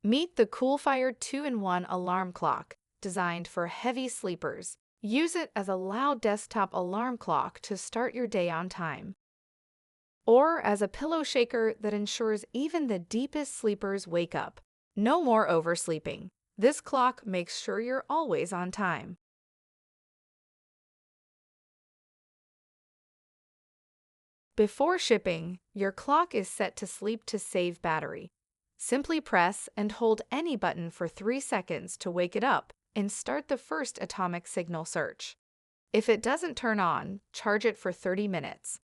Meet the Coolfire 2-in-1 alarm clock, designed for heavy sleepers. Use it as a loud desktop alarm clock to start your day on time, or as a pillow shaker that ensures even the deepest sleepers wake up. No more oversleeping. This clock makes sure you're always on time. Before shipping, your clock is set to sleep to save battery. Simply press and hold any button for 3 seconds to wake it up and start the first atomic signal search. If it doesn't turn on, charge it for 30 minutes.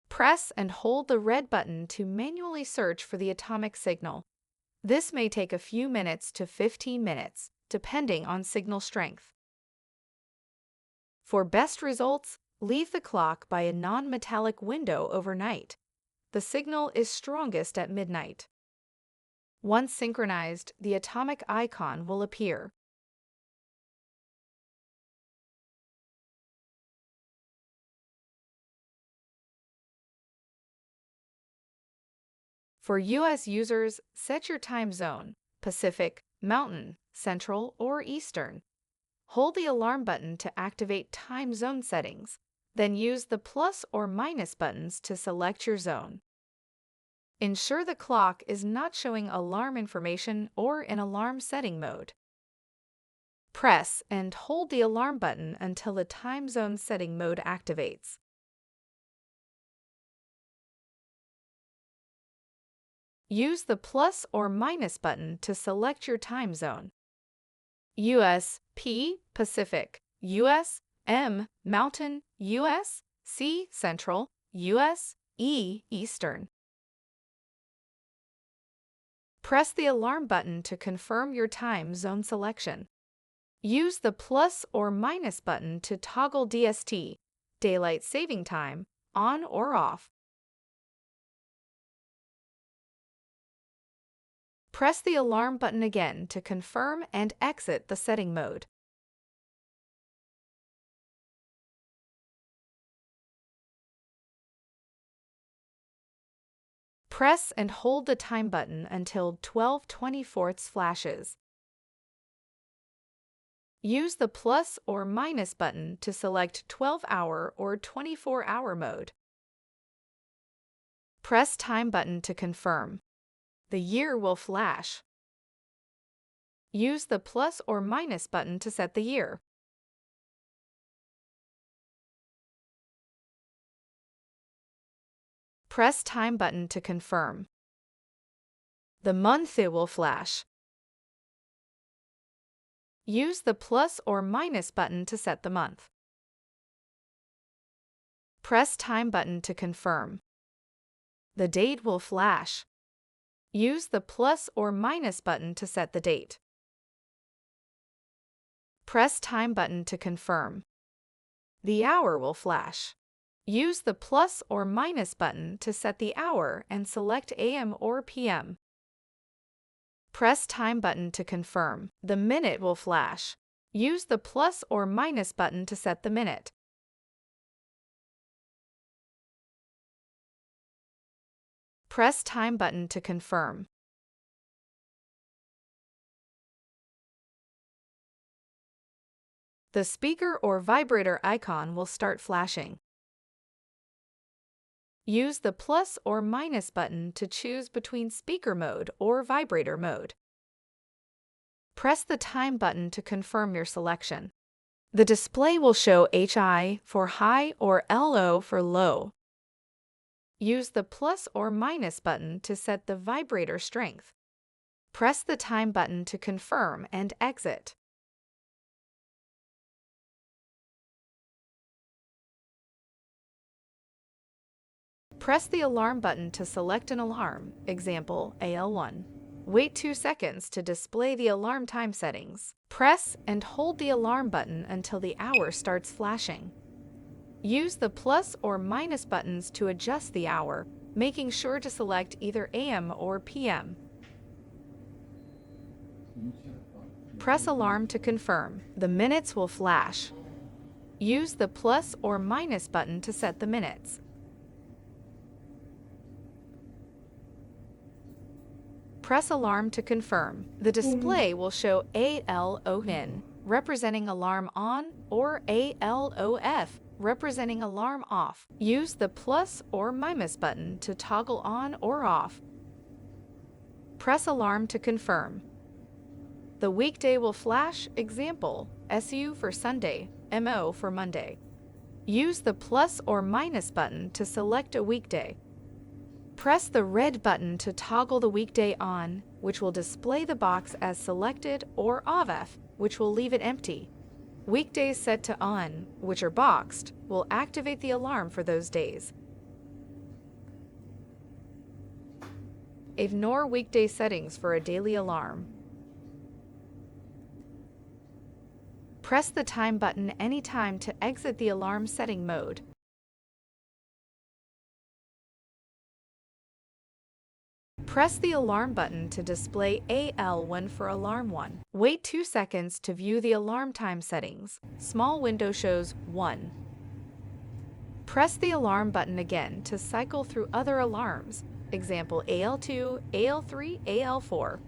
Press and hold the red button to manually search for the atomic signal. This may take a few minutes to 15 minutes, depending on signal strength. For best results, leave the clock by a non-metallic window overnight. The signal is strongest at midnight. Once synchronized, the atomic icon will appear. For U.S. users, set your time zone: Pacific, Mountain, Central, or Eastern. Hold the alarm button to activate time zone settings, then use the plus or minus buttons to select your zone. Ensure the clock is not showing alarm information or in alarm setting mode. Press and hold the alarm button until the time zone setting mode activates. Use the plus or minus button to select your time zone: U.S. P. Pacific, U.S. M. Mountain, U.S. C. Central, U.S. E. Eastern. Press the alarm button to confirm your time zone selection. Use the plus or minus button to toggle DST, Daylight Saving Time, on or off. Press the alarm button again to confirm and exit the setting mode. Press and hold the time button until 12/24 flashes. Use the plus or minus button to select 12-hour or 24-hour mode. Press time button to confirm. The year will flash. Use the plus or minus button to set the year. Press time button to confirm. The month it will flash. Use the plus or minus button to set the month. Press time button to confirm. The date will flash. Use the plus or minus button to set the date. Press time button to confirm. The hour will flash. Use the plus or minus button to set the hour and select AM or PM. Press time button to confirm. The minute will flash. Use the plus or minus button to set the minute. Press time button to confirm. The speaker or vibrator icon will start flashing. Use the plus or minus button to choose between speaker mode or vibrator mode. Press the time button to confirm your selection. The display will show HI for high or LO for low. Use the plus or minus button to set the vibrator strength. Press the time button to confirm and exit. Press the alarm button to select an alarm, example AL1. Wait 2 seconds to display the alarm time settings. Press and hold the alarm button until the hour starts flashing. Use the plus or minus buttons to adjust the hour, making sure to select either AM or PM. Press alarm to confirm. The minutes will flash. Use the plus or minus button to set the minutes. Press alarm to confirm. The display will show ALON, representing alarm on, or ALOF, representing alarm off. Use the plus or minus button to toggle on or off. Press alarm to confirm. The weekday will flash, example, SU for Sunday, MO for Monday. Use the plus or minus button to select a weekday. Press the red button to toggle the weekday on, which will display the box as selected, or off, which will leave it empty. Weekdays set to on, which are boxed, will activate the alarm for those days. Ignore weekday settings for a daily alarm. Press the time button anytime to exit the alarm setting mode. Press the alarm button to display AL1 for alarm 1. Wait 2 seconds to view the alarm time settings. Small window shows 1. Press the alarm button again to cycle through other alarms, example AL2, AL3, AL4.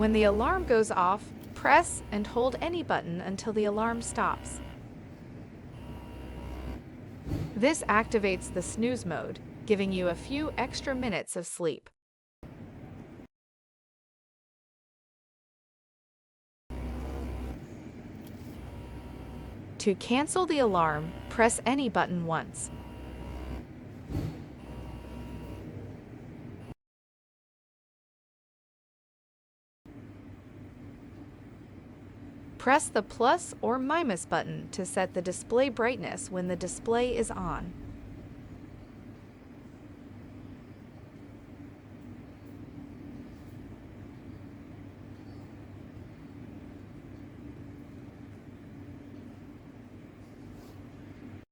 When the alarm goes off, press and hold any button until the alarm stops. This activates the snooze mode, giving you a few extra minutes of sleep. To cancel the alarm, press any button once. Press the plus or minus button to set the display brightness when the display is on.